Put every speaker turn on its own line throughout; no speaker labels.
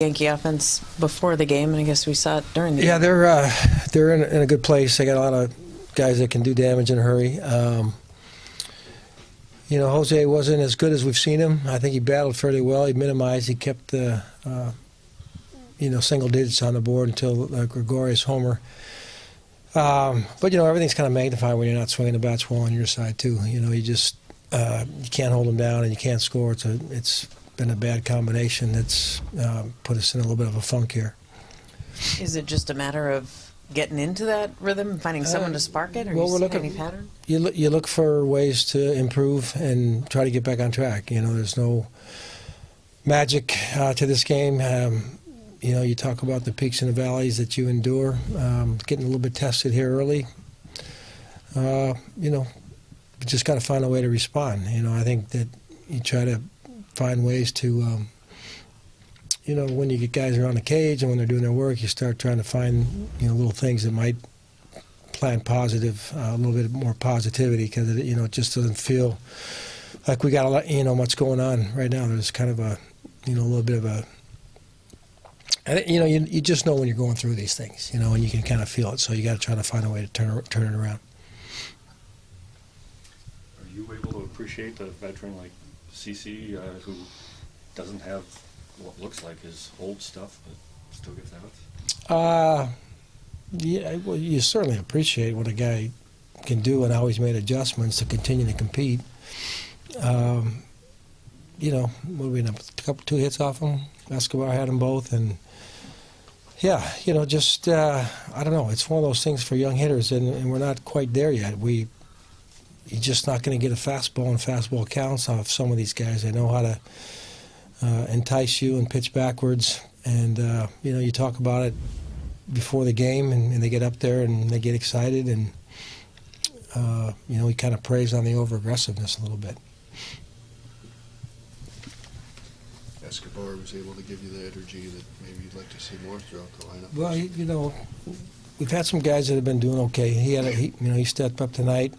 Yankee offense before the game, and I guess we saw it during the
Yeah,
game.
they're in a good place. They got a lot of guys that can do damage in a hurry. Jose wasn't as good as we've seen him. I think he battled fairly well. He minimized. He kept the single digits on the board until Gregorius homer. But everything's kind of magnified when you're not swinging the bats well on your side too. You just you can't hold them down and you can't score. It's been a bad combination that's put us in a little bit of a funk here.
Is it just a matter of getting into that rhythm and finding someone to spark it, or
well,
you
we're
see
looking,
any pattern?
You look for ways to improve and try to get back on track. There's no magic to this game. You talk about the peaks and the valleys that you endure. Getting a little bit tested here early. You just got to find a way to respond. I think that you try to find ways to, when you get guys around the cage and when they're doing their work, you start trying to find, little things that might plant positive, a little bit more positivity, because it just doesn't feel like we got a lot, much going on right now. There's kind of a, little bit of a, you just know when you're going through these things, and you can kind of feel it. So you got to try to find a way to turn it around.
Are you able to appreciate a veteran like CC, who doesn't have what looks like his old stuff, but still gets outs?
Yeah, well, you certainly appreciate what a guy can do and how he's made adjustments to continue to compete. What we had two hits off him. Escobar had them both, and yeah, I don't know. It's one of those things for young hitters, and we're not quite there yet. You're just not going to get a fastball and fastball counts off some of these guys. They know how to entice you and pitch backwards. And, you talk about it before the game, and they get up there and they get excited. And, he kind of preys on the over-aggressiveness a little bit.
Escobar was able to give you the energy that maybe you'd like to see more throughout the lineup.
Well, we've had some guys that have been doing okay. He stepped up tonight.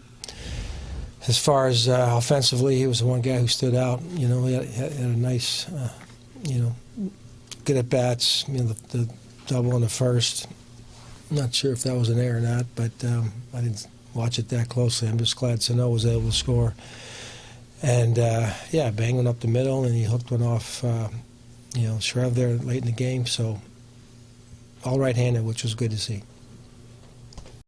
As far as offensively, he was the one guy who stood out. He had a nice, good at bats. The double in the first. I'm not sure if that was an error or not, but I didn't watch it that closely. I'm just glad Sano was able to score. And banged one up the middle, and he hooked one off, Shrev there late in the game. So all right-handed, which was good to see.